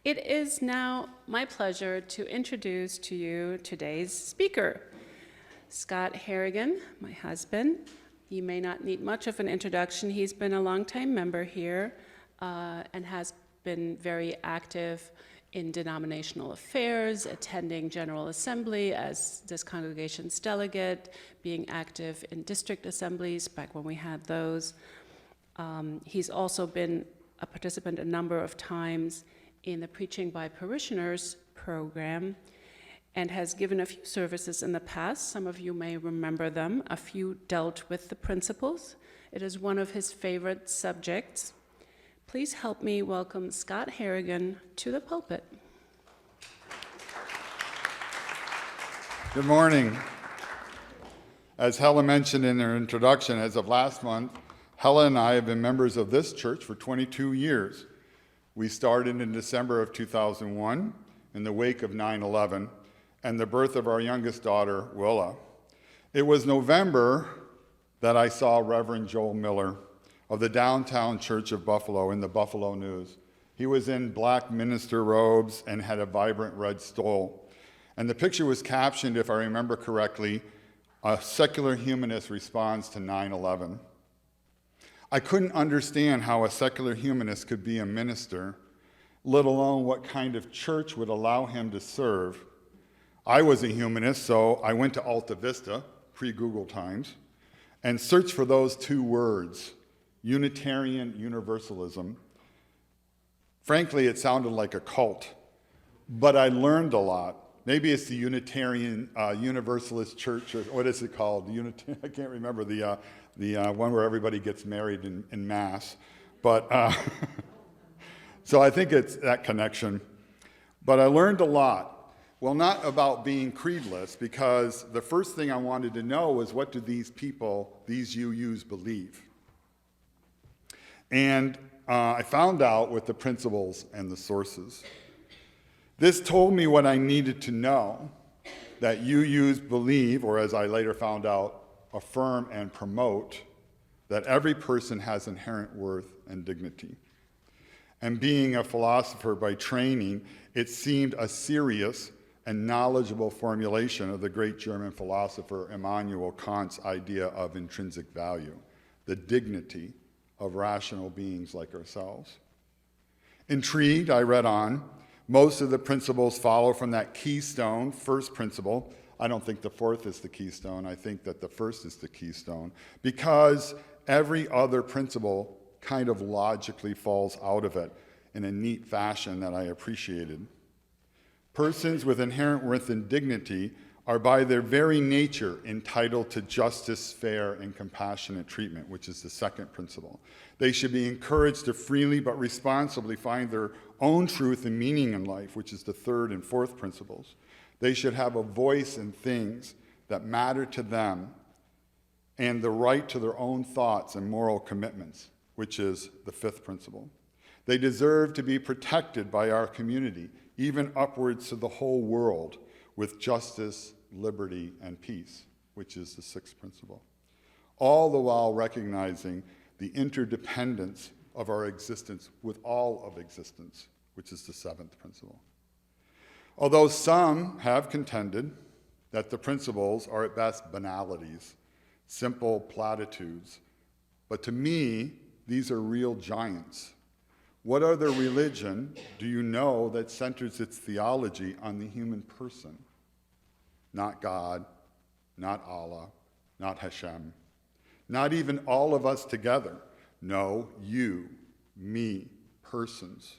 It is now my pleasure to introduce to you today's speaker, Scott Harrigan, my husband. He may not need much of an introduction. He's been a longtime member here and has been very active in denominational affairs, attending General Assembly as this congregation's delegate, being active in district assemblies back when we had those. He's also been a participant a number of times in the Preaching by Parishioners program and has given a few services in the past. Some of you may remember them. A few dealt with the principles. It is one of his favorite subjects. Please help me welcome Scott Harrigan to the pulpit. Good morning. As Helen mentioned in her introduction, as of last month, Helen and I have been members of this church for 22 years. We started in December of 2001 in the wake of 9/11 and the birth of our youngest daughter, Willa. It was November that I saw Reverend Joel Miller of the Downtown Church of Buffalo in the Buffalo News. He was in black minister robes and had a vibrant red stole. And the picture was captioned, if I remember correctly, "A secular humanist responds to 9/11. I couldn't understand how a secular humanist could be a minister, let alone what kind of church would allow him to serve. I was a humanist, so I went to Alta Vista, pre-Google times, and searched for those two words, Unitarian Universalism. Frankly, it sounded like a cult, but I learned a lot. Maybe it's the Unitarian Universalist Church, or what is it called? I can't remember the one where everybody gets married in Mass. But so I think it's that connection. But I learned a lot. Well, not about being creedless, because the first thing I wanted to know was, what do these people, these UUs, believe? And I found out with the principles and the sources. This told me what I needed to know, that UUs believe, or as I later found out, affirm and promote, that every person has inherent worth and dignity. And being a philosopher by training, it seemed a serious and knowledgeable formulation of the great German philosopher Immanuel Kant's idea of intrinsic value, the dignity of rational beings like ourselves. Intrigued, I read on. Most of the principles follow from that keystone, first principle. I don't think the fourth is the keystone. I think that the first is the keystone, because every other principle kind of logically falls out of it in a neat fashion that I appreciated. Persons with inherent worth and dignity are by their very nature entitled to justice, fair, and compassionate treatment, which is the second principle. They should be encouraged to freely but responsibly find their own truth and meaning in life, which is the third and fourth principles. They should have a voice in things that matter to them and the right to their own thoughts and moral commitments, which is the fifth principle. They deserve to be protected by our community, even upwards to the whole world, with justice, liberty, and peace, which is the sixth principle. All the while recognizing the interdependence of our existence with all of existence, which is the seventh principle. Although some have contended that the principles are at best banalities, simple platitudes, but to me, these are real giants. What other religion do you know that centers its theology on the human person? Not God, not Allah, not Hashem, not even all of us together. No, you, me, persons.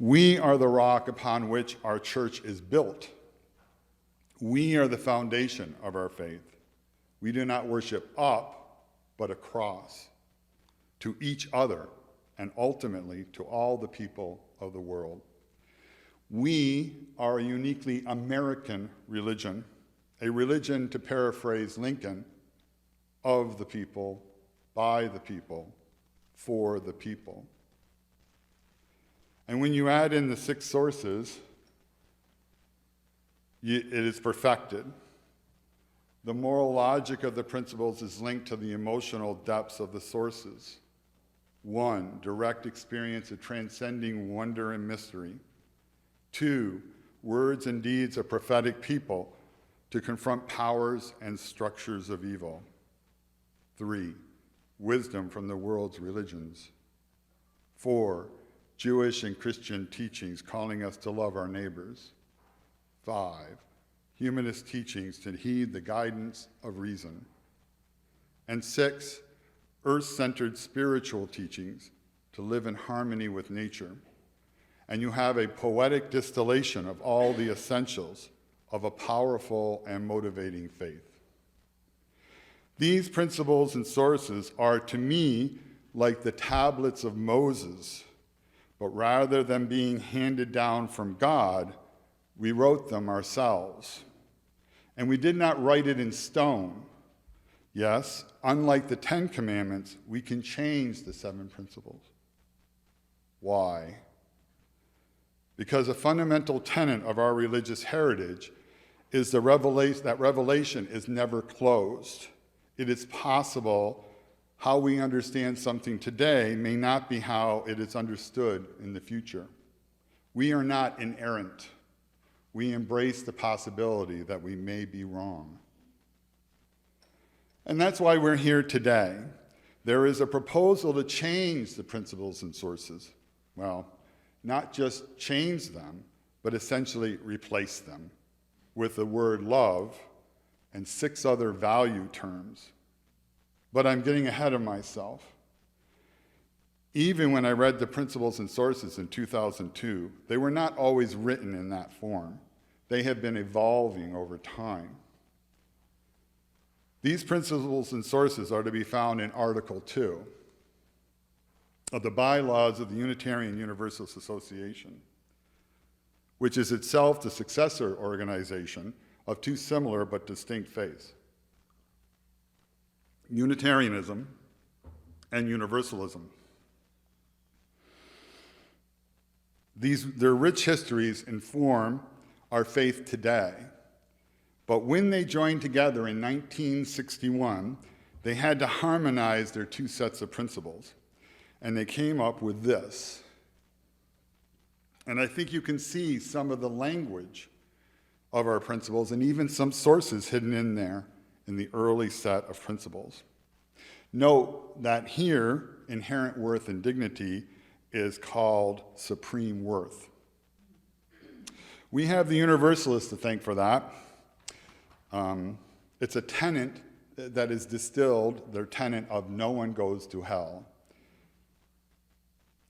We are the rock upon which our church is built. We are the foundation of our faith. We do not worship up, but across, to each other, and ultimately to all the people of the world. We are a uniquely American religion, a religion, to paraphrase Lincoln, of the people, by the people, for the people. And when you add in the six sources, it is perfected. The moral logic of the principles is linked to the emotional depths of the sources. 1, direct experience of transcending wonder and mystery. 2, words and deeds of prophetic people to confront powers and structures of evil. 3, wisdom from the world's religions. 4, Jewish and Christian teachings calling us to love our neighbors. 5, humanist teachings to heed the guidance of reason. And 6, earth-centered spiritual teachings to live in harmony with nature. And you have a poetic distillation of all the essentials of a powerful and motivating faith. These principles and sources are, to me, like the tablets of Moses, but rather than being handed down from God, we wrote them ourselves. And we did not write it in stone. Yes, unlike the 10 Commandments, we can change the 7 principles. Why? Because a fundamental tenet of our religious heritage is that revelation is never closed. It is possible how we understand something today may not be how it is understood in the future. We are not inerrant. We embrace the possibility that we may be wrong. And that's why we're here today. There is a proposal to change the principles and sources. Well, not just change them, but essentially replace them with the word love and 6 other value terms. But I'm getting ahead of myself. Even when I read the principles and sources in 2002, they were not always written in that form. They have been evolving over time. These principles and sources are to be found in Article 2 of the bylaws of the Unitarian Universalist Association, which is itself the successor organization of 2 similar but distinct faiths, Unitarianism and Universalism. Their rich histories inform our faith today. But when they joined together in 1961, they had to harmonize their 2 sets of principles. And they came up with this. And I think you can see some of the language of our principles and even some sources hidden in there in the early set of principles. Note that here, inherent worth and dignity is called supreme worth. We have the Universalists to thank for that. It's a tenet that is distilled, their tenet of no one goes to hell.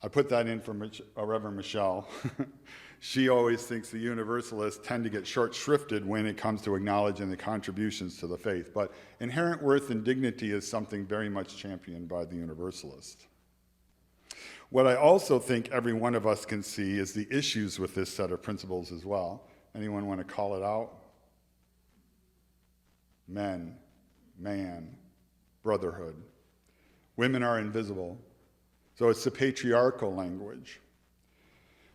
I put that in for Reverend Michelle. She always thinks the Universalists tend to get short-shrifted when it comes to acknowledging the contributions to the faith. But inherent worth and dignity is something very much championed by the Universalists. What I also think every one of us can see is the issues with this set of principles as well. Anyone want to call it out? Men, man, brotherhood. Women are invisible. So it's the patriarchal language.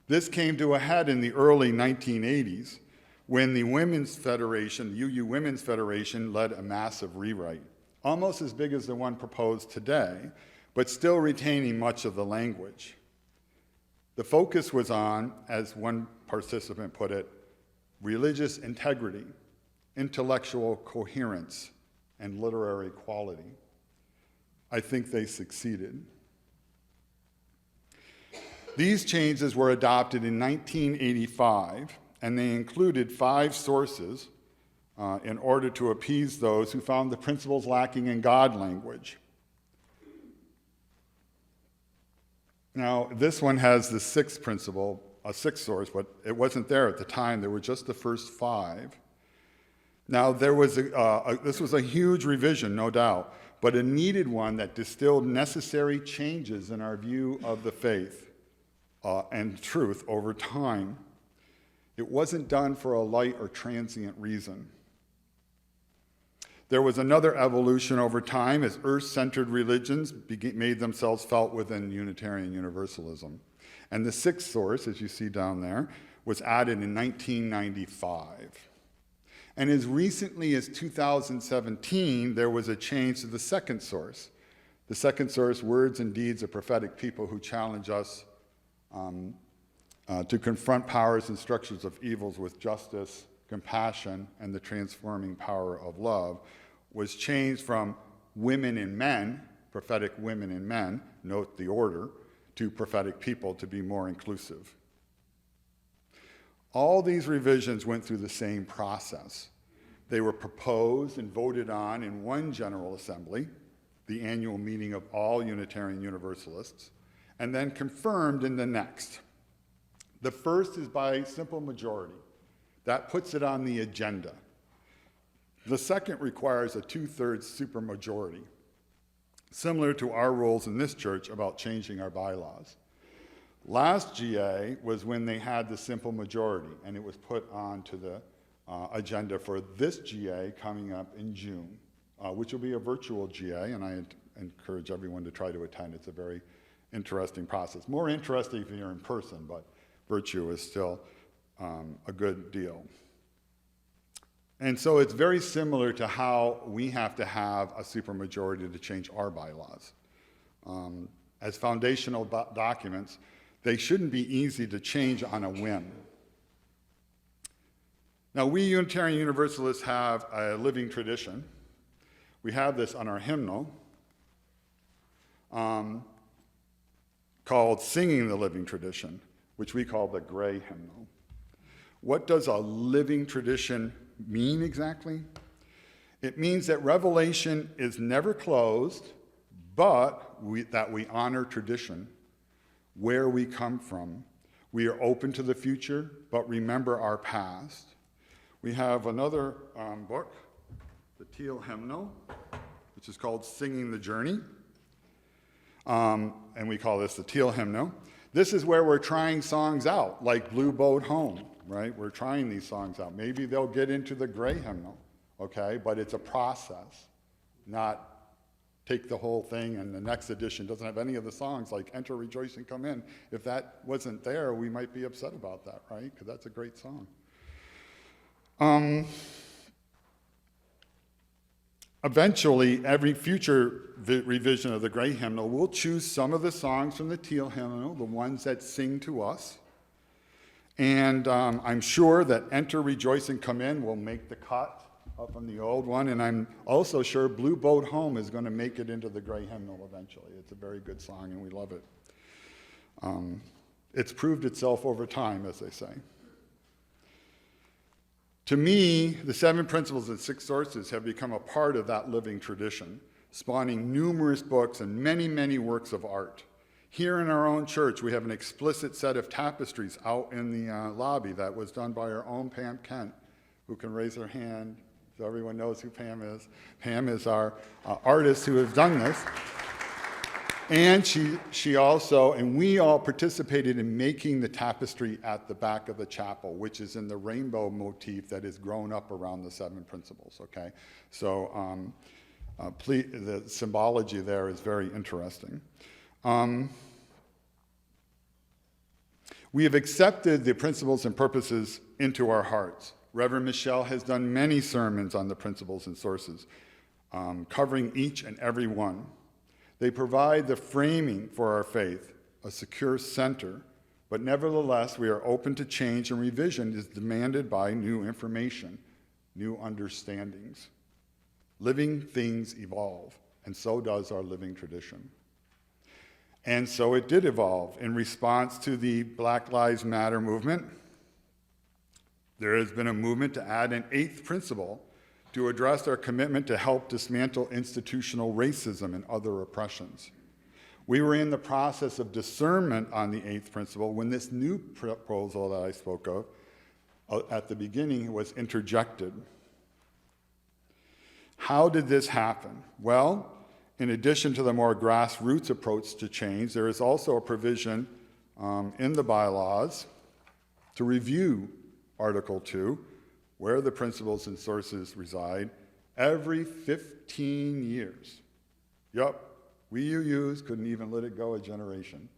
This came to a head in the early 1980s when the Women's Federation, the UU Women's Federation, led a massive rewrite, almost as big as the one proposed today, but still retaining much of the language. The focus was on, as one participant put it, religious integrity, intellectual coherence, and literary quality. I think they succeeded. These changes were adopted in 1985, and they included 5 sources in order to appease those who found the principles lacking in God language. Now, this one has the 6th principle, a 6th source, but it wasn't there at the time. There were just the first 5. Now, this was a huge revision, no doubt, but a needed one that distilled necessary changes in our view of the faith and truth over time. It wasn't done for a light or transient reason. There was another evolution over time as earth-centered religions made themselves felt within Unitarian Universalism. And the 6th source, as you see down there, was added in 1995. And as recently as 2017, there was a change to the 2nd source, The second source, words and deeds of prophetic people who challenge us to confront powers and structures of evils with justice, compassion, and the transforming power of love, was changed from women and men, prophetic women and men, note the order, to prophetic people to be more inclusive. All these revisions went through the same process. They were proposed and voted on in one General Assembly, the annual meeting of all Unitarian Universalists, and then confirmed in the next. The first is by simple majority. That puts it on the agenda. The second requires a 2/3 supermajority, similar to our rules in this church about changing our bylaws. Last GA was when they had the simple majority, and it was put onto the agenda for this GA coming up in June, which will be a virtual GA, and I encourage everyone to try to attend. It's a very interesting process. More interesting if you're in person, but virtue is still a good deal. And so it's very similar to how we have to have a supermajority to change our bylaws. As foundational documents, they shouldn't be easy to change on a whim. Now, we Unitarian Universalists have a living tradition. We have this on our hymnal called Singing the Living Tradition, which we call the Gray Hymnal. What does a living tradition mean exactly? It means that revelation is never closed, but that we honor tradition, where we come from. We are open to the future, but remember our past. We have another book, the Teal Hymnal, which is called Singing the Journey, and we call this the Teal Hymnal. This is where we're trying songs out, like Blue Boat Home, right? We're trying these songs out. Maybe they'll get into the Gray Hymnal, okay? But it's a process, not take the whole thing and the next edition doesn't have any of the songs like Enter, Rejoice, and Come In. If that wasn't there, we might be upset about that, right? Because that's a great song. Eventually, every future revision of the Gray Hymnal will choose some of the songs from the Teal Hymnal, the ones that sing to us. And I'm sure that Enter, Rejoice, and Come In will make the cut from the old one. And I'm also sure Blue Boat Home is going to make it into the Gray Hymnal eventually. It's a very good song, and we love it. It's proved itself over time, as they say. To me, the 7 principles and 6 sources have become a part of that living tradition, spawning numerous books and many, many works of art. Here in our own church, we have an explicit set of tapestries out in the lobby that was done by our own Pam Kent, who can raise her hand so everyone knows who Pam is. Pam is our artist who has done this. And she also, and we all participated in making the tapestry at the back of the chapel, which is in the rainbow motif that is grown up around the 7 principles, okay? So the symbology there is very interesting. We have accepted the principles and purposes into our hearts. Reverend Michelle has done many sermons on the principles and sources, covering each and every one. They provide the framing for our faith, a secure center, but nevertheless, we are open to change, and revision is demanded by new information, new understandings. Living things evolve, and so does our living tradition. And so it did evolve. In response to the Black Lives Matter movement, there has been a movement to add an 8th principle to address our commitment to help dismantle institutional racism and other oppressions. We were in the process of discernment on the 8th principle when this new proposal that I spoke of at the beginning was interjected. How did this happen? Well, in addition to the more grassroots approach to change, there is also a provision in the bylaws to review Article 2, where the principles and sources reside, every 15 years. Yup, we UUs couldn't even let it go a generation.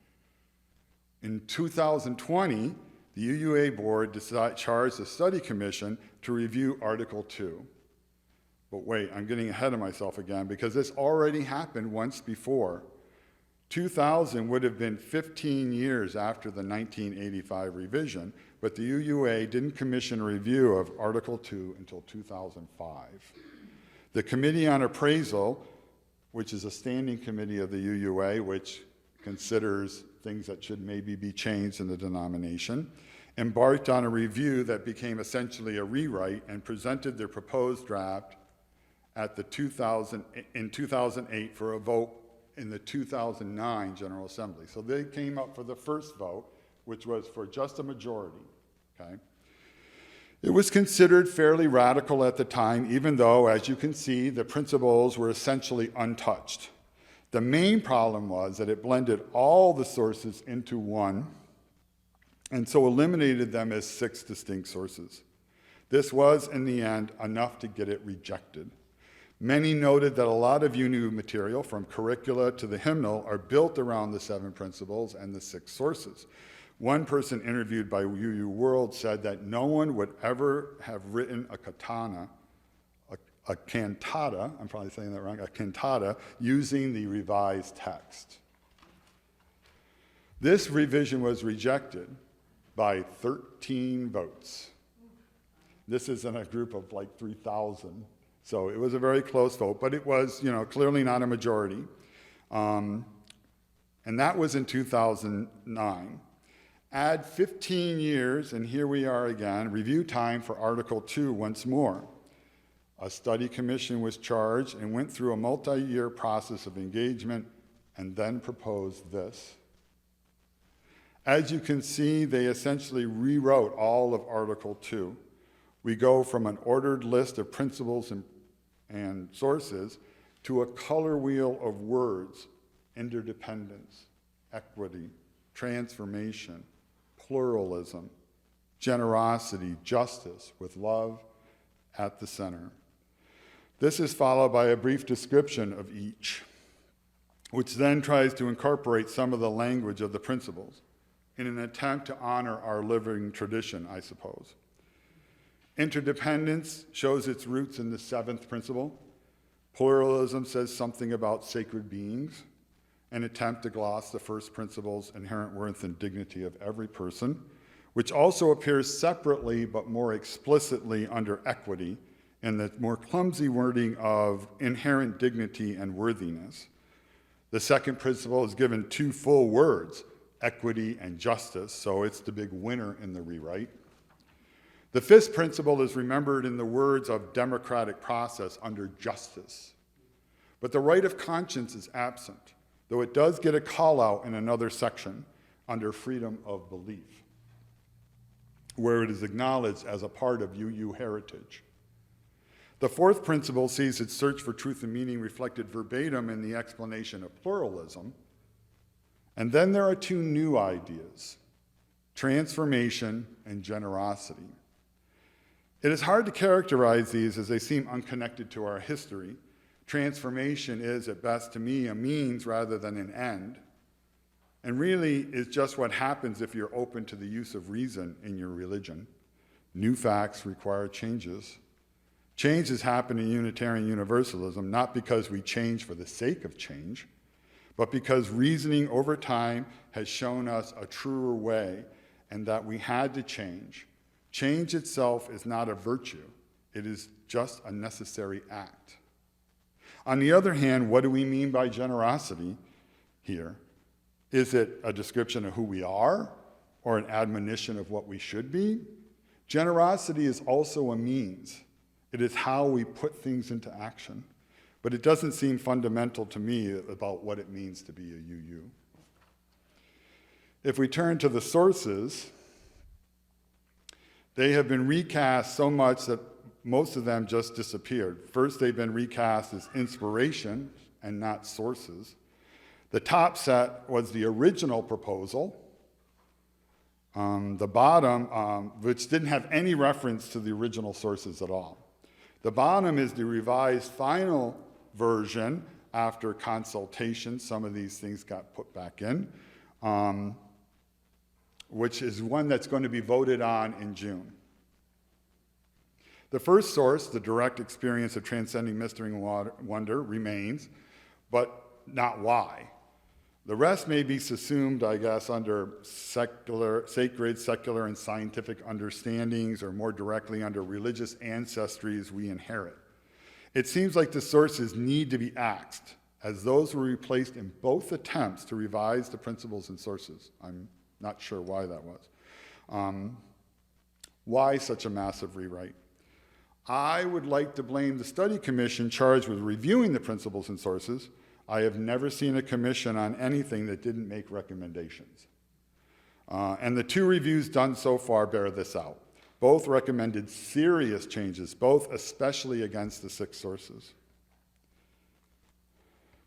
In 2020, the UUA board charged a study commission to review Article 2. But wait, I'm getting ahead of myself again because this already happened once before. 2000 would have been 15 years after the 1985 revision, but the UUA didn't commission a review of Article 2 until 2005. The Committee on Appraisal, which is a standing committee of the UUA, which considers things that should maybe be changed in the denomination, embarked on a review that became essentially a rewrite and presented their proposed draft at the 2008 for a vote in the 2009 General Assembly. So they came up for the first vote, which was for just a majority, okay? It was considered fairly radical at the time, even though, as you can see, the principles were essentially untouched. The main problem was that it blended all the sources into one, and so eliminated them as 6 distinct sources. This was, in the end, enough to get it rejected. Many noted that a lot of UU material, from curricula to the hymnal, are built around the 7 principles and the 6 sources. One person interviewed by UU World said that no one would ever have written a cantata, I'm probably saying that wrong, a cantata, using the revised text. This revision was rejected by 13 votes. This is in a group of like 3,000. So it was a very close vote, but it was, clearly not a majority. And that was in 2009. Add 15 years, and here we are again, review time for Article 2 once more. A study commission was charged and went through a multi-year process of engagement and then proposed this. As you can see, they essentially rewrote all of Article 2. We go from an ordered list of principles and sources to a color wheel of words: interdependence, equity, transformation, pluralism, generosity, justice, with love at the center. This is followed by a brief description of each, which then tries to incorporate some of the language of the principles in an attempt to honor our living tradition, I suppose. Interdependence shows its roots in the 7th principle. Pluralism says something about sacred beings, an attempt to gloss the first principle's inherent worth and dignity of every person, which also appears separately but more explicitly under equity in the more clumsy wording of inherent dignity and worthiness. The second principle is given 2 full words, equity and justice, so it's the big winner in the rewrite. The 5th principle is remembered in the words of democratic process under justice. But the right of conscience is absent, though it does get a call out in another section under freedom of belief, where it is acknowledged as a part of UU heritage. The 4th principle sees its search for truth and meaning reflected verbatim in the explanation of pluralism. And then there are 2 new ideas: transformation and generosity. It is hard to characterize these as they seem unconnected to our history. Transformation is, at best to me, a means rather than an end, and really is just what happens if you're open to the use of reason in your religion. New facts require changes. Changes happen in Unitarian Universalism not because we change for the sake of change, but because reasoning over time has shown us a truer way and that we had to change. Change itself is not a virtue. It is just a necessary act. On the other hand, what do we mean by generosity here? Is it a description of who we are or an admonition of what we should be? Generosity is also a means. It is how we put things into action. But it doesn't seem fundamental to me about what it means to be a UU. If we turn to the sources, they have been recast so much that most of them just disappeared. First, they've been recast as inspiration and not sources. The top set was the original proposal. The bottom, which didn't have any reference to the original sources at all. The bottom is the revised final version after consultation. Some of these things got put back in, which is one that's going to be voted on in June. The first source, the direct experience of transcending mystery and wonder, remains, but not why. The rest may be subsumed, I guess, under sacred, secular, and scientific understandings, or more directly under religious ancestries we inherit. It seems like the sources need to be axed, as those were replaced in both attempts to revise the principles and sources. I'm not sure why that was. Why such a massive rewrite? I would like to blame the study commission charged with reviewing the principles and sources. I have never seen a commission on anything that didn't make recommendations. And the 2 reviews done so far bear this out. Both recommended serious changes, both especially against the 6 sources.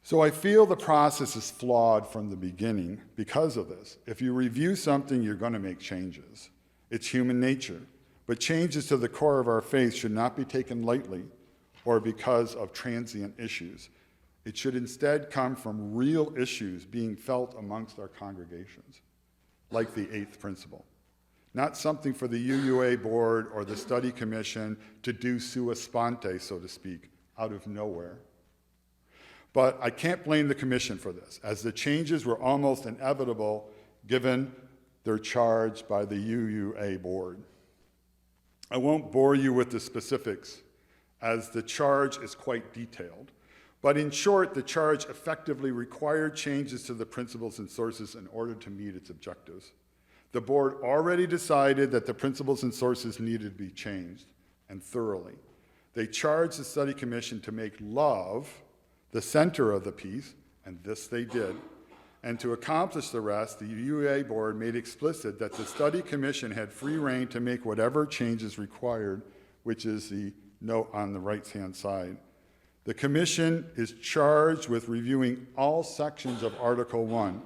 So I feel the process is flawed from the beginning because of this. If you review something, you're going to make changes. It's human nature. But changes to the core of our faith should not be taken lightly or because of transient issues. It should instead come from real issues being felt amongst our congregations, like the 8th principle. Not something for the UUA board or the study commission to do sua sponte, so to speak, out of nowhere. But I can't blame the commission for this, as the changes were almost inevitable given their charge by the UUA board. I won't bore you with the specifics, as the charge is quite detailed. But in short, the charge effectively required changes to the principles and sources in order to meet its objectives. The board already decided that the principles and sources needed to be changed, and thoroughly. They charged the study commission to make love the center of the piece, and this they did. And to accomplish the rest, the UUA board made explicit that the study commission had free rein to make whatever changes required, which is the note on the right-hand side. The commission is charged with reviewing all sections of Article 1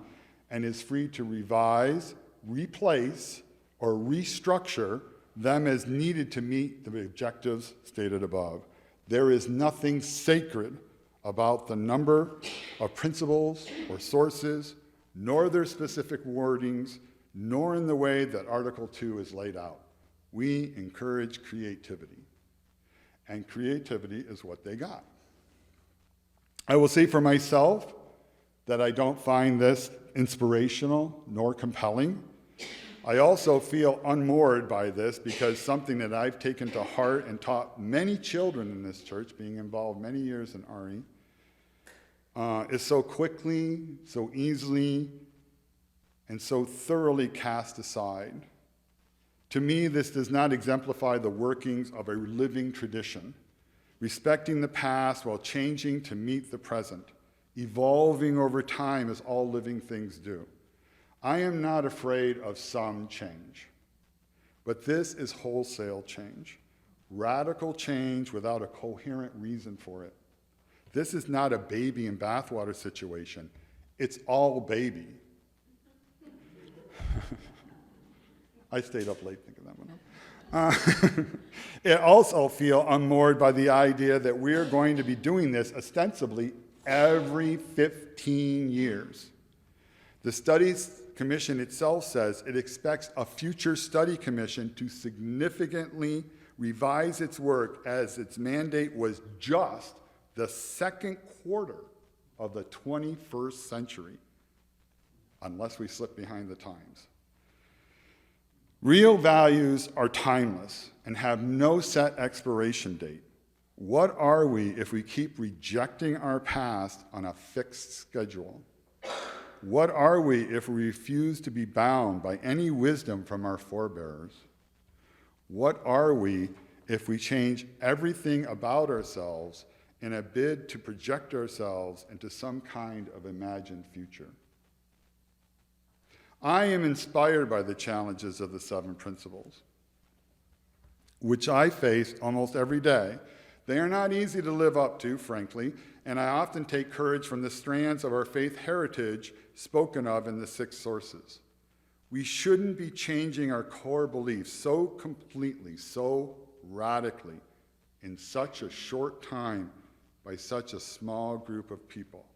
and is free to revise, replace, or restructure them as needed to meet the objectives stated above. There is nothing sacred about the number of principles or sources, nor their specific wordings, nor in the way that Article 2 is laid out. We encourage creativity, and creativity is what they got. I will say for myself that I don't find this inspirational nor compelling. I also feel unmoored by this because something that I've taken to heart and taught many children in this church, being involved many years in RE, is so quickly, so easily, and so thoroughly cast aside. To me, this does not exemplify the workings of a living tradition, respecting the past while changing to meet the present, evolving over time as all living things do. I am not afraid of some change, but this is wholesale change, radical change without a coherent reason for it. This is not a baby in bathwater situation. It's all baby. I stayed up late thinking that one up. I also feel unmoored by the idea that we're going to be doing this ostensibly every 15 years. The Studies Commission itself says it expects a future study commission to significantly revise its work, as its mandate was just the second quarter of the 21st century, unless we slip behind the times. Real values are timeless and have no set expiration date. What are we if we keep rejecting our past on a fixed schedule? What are we if we refuse to be bound by any wisdom from our forebears? What are we if we change everything about ourselves in a bid to project ourselves into some kind of imagined future? I am inspired by the challenges of the 7 principles, which I face almost every day. They are not easy to live up to, frankly, and I often take courage from the strands of our faith heritage spoken of in the 6 sources. We shouldn't be changing our core beliefs so completely, so radically, in such a short time by such a small group of people.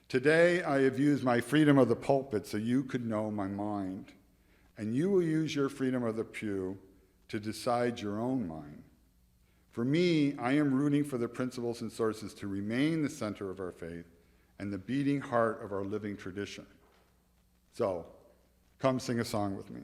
Today, I have used my freedom of the pulpit so you could know my mind, and you will use your freedom of the pew to decide your own mind. For me, I am rooting for the principles and sources to remain the center of our faith and the beating heart of our living tradition. So, come sing a song with me.